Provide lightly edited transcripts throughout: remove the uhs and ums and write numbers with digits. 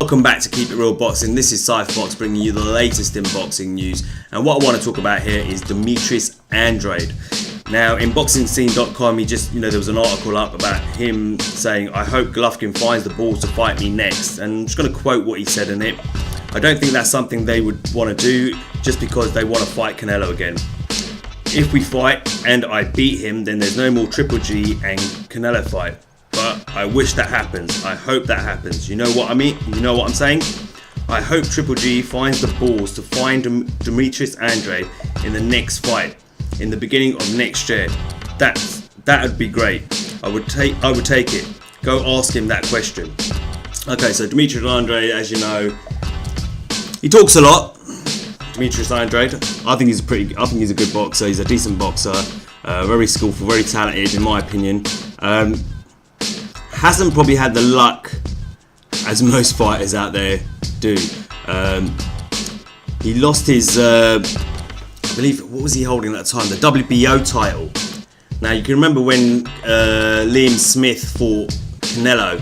Welcome back to Keep It Real Boxing. This is Cypherbox bringing you the latest in boxing news. And what I want to talk about here is Demetrius Andrade. Now, in BoxingScene.com, there was an article up about him saying, "I hope Golovkin finds the balls to fight me next." And I'm just going to quote what he said in it. "I don't think that's something they would want to do just because they want to fight Canelo again. If we fight and I beat him, then there's no more Triple G and Canelo fight. But I wish that happens. I hope that happens." You know what I mean? You know what I'm saying? I hope Triple G finds the balls to find Demetrius Andrade in the next fight, in the beginning of next year. That would be great. I would take it. Go ask him that question. Okay, so Demetrius Andrade, as you know, he talks a lot. Demetrius Andrade, I think he's a good boxer. He's a decent boxer, very skillful, very talented, in my opinion. Hasn't probably had the luck as most fighters out there do. He lost his, I believe, what was he holding at the time? The WBO title. Now you can remember when Liam Smith fought Canelo,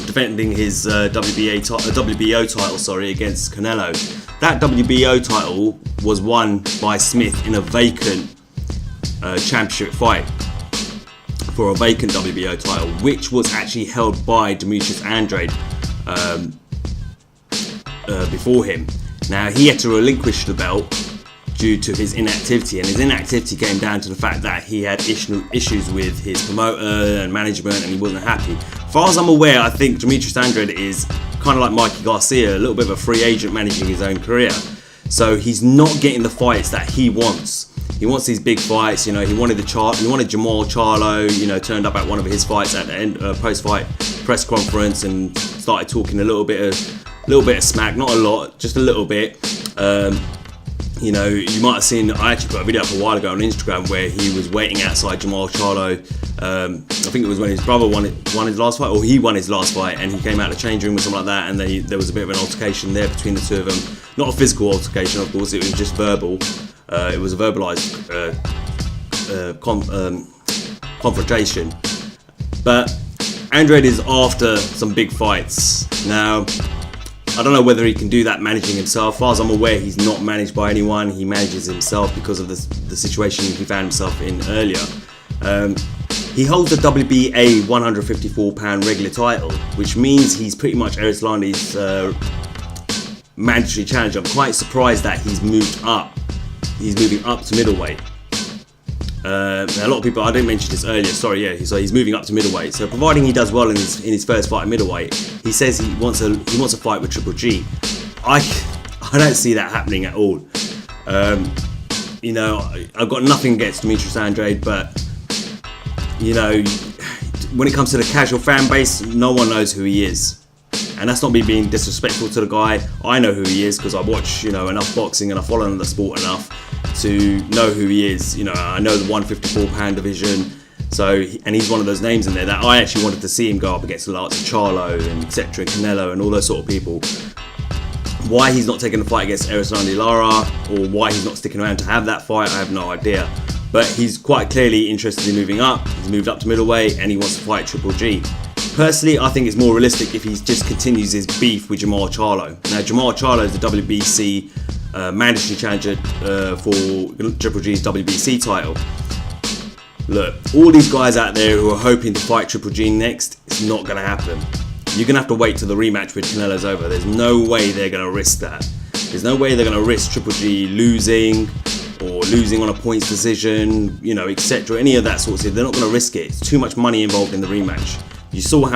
defending his WBO title, against Canelo. That WBO title was won by Smith in a vacant championship fight for a vacant WBO title, which was actually held by Demetrius Andrade before him. Now he had to relinquish the belt due to his inactivity, and his inactivity came down to the fact that he had issues with his promoter and management, and he wasn't happy. As far as I'm aware, I think Demetrius Andrade is kind of like Mikey Garcia, a little bit of a free agent managing his own career. So he's not getting the fights that he wants. He wants these big fights. He wanted Jamal Charlo. Turned up at one of his fights at the end, post-fight press conference, and started talking a little bit of smack, not a lot, just a little bit. You might have seen, I actually put a video up a while ago on Instagram where he was waiting outside Jamal Charlo. I think it was when his brother won his last fight, or he won his last fight, and he came out of the change room or something like that, and there was a bit of an altercation there between the two of them. Not a physical altercation, of course, it was just verbal. It was a verbalised confrontation. But Andrade is after some big fights. Now, I don't know whether he can do that managing himself. As far as I'm aware, he's not managed by anyone. He manages himself because of the situation he found himself in earlier. He holds the WBA 154-pound regular title, which means he's pretty much Erislandi's mandatory challenger. I'm quite surprised that he's moving up to middleweight. Now a lot of people, I didn't mention this earlier, so he's moving up to middleweight. So providing he does well in his first fight at middleweight, he says he wants a fight with Triple G. I don't see that happening at all. I've got nothing against Demetrius Andrade, but when it comes to the casual fan base, no one knows who he is. And that's not me being disrespectful to the guy. I know who he is because I watch enough boxing and I follow the sport enough to know who he is. I know the 154-pound division. And he's one of those names in there that I actually wanted to see him go up against the likes of Charlo and etc. and Canelo and all those sort of people. Why he's not taking the fight against Erislandy Lara, or why he's not sticking around to have that fight, I have no idea. But he's quite clearly interested in moving up. He's moved up to middleweight and he wants to fight Triple G. Personally, I think it's more realistic if he just continues his beef with Jamal Charlo. Now, Jamal Charlo is the WBC mandatory challenger for Triple G's WBC title. Look, all these guys out there who are hoping to fight Triple G next, it's not going to happen. You're going to have to wait till the rematch with Canelo's over. There's no way they're going to risk that. There's no way they're going to risk Triple G losing on a points decision, etc. Any of that sort of stuff. They're not going to risk it. It's too much money involved in the rematch. You saw what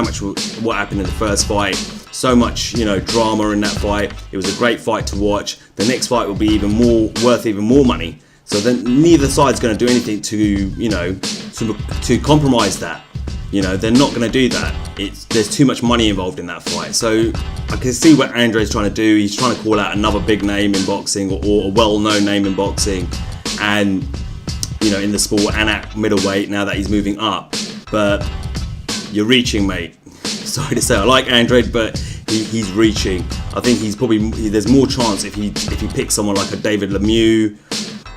happened in the first fight. So much, drama in that fight. It was a great fight to watch. The next fight will be worth even more money. So then neither side's going to do anything to compromise that. They're not going to do that. There's too much money involved in that fight. So I can see what Andrade's trying to do. He's trying to call out another big name in boxing, or a well-known name in boxing, and in the sport, and at middleweight now that he's moving up. But you're reaching, mate. Sorry to say, I like Andrade, but he's reaching. I think there's more chance if he picks someone like a David Lemieux,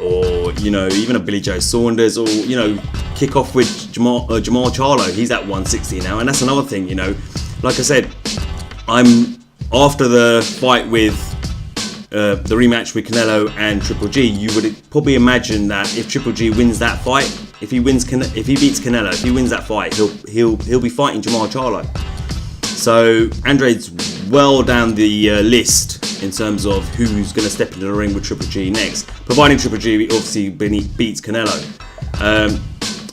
or even a Billy Joe Saunders, or kick off with Jamal Charlo. He's at 160 now, and that's another thing. Like I said, I'm after the fight with the rematch with Canelo and Triple G, you would probably imagine that if Triple G wins that fight, if he beats Canelo, if he wins that fight, he'll be fighting Jamal Charlo. So Andrade's well down the list in terms of who's going to step into the ring with Triple G next, providing Triple G obviously beats Canelo.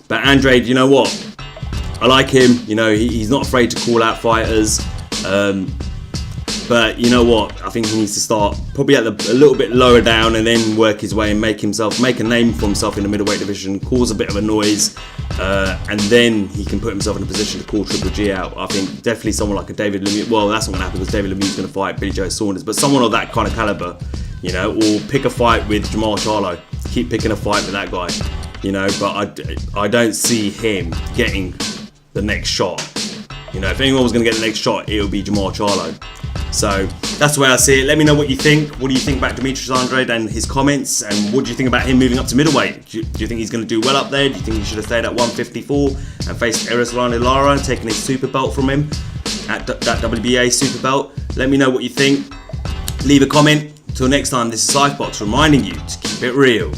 But Andrade, you know what? I like him. You know, he's not afraid to call out fighters. But you know what? I think he needs to start probably at a little bit lower down and then work his way and make a name for himself in the middleweight division, cause a bit of a noise, and then he can put himself in a position to call Triple G out. I think definitely someone like a David Lemieux. Well, that's not going to happen because David Lemieux's going to fight Billy Joe Saunders, but someone of that kind of caliber, you know, or pick a fight with Jamal Charlo. Keep picking a fight with that guy, you know. But I don't see him getting the next shot. You know, if anyone was going to get the next shot, it would be Jamal Charlo. So that's the way I see it. Let me know what you think. What do you think about Demetrius Andrade and his comments? And what do you think about him moving up to middleweight? Do you think he's going to do well up there? Do you think he should have stayed at 154 and faced Erislandy Lara and taken his super belt from him at that WBA super belt? Let me know what you think. Leave a comment. Till next time, this is Lifebox reminding you to keep it real.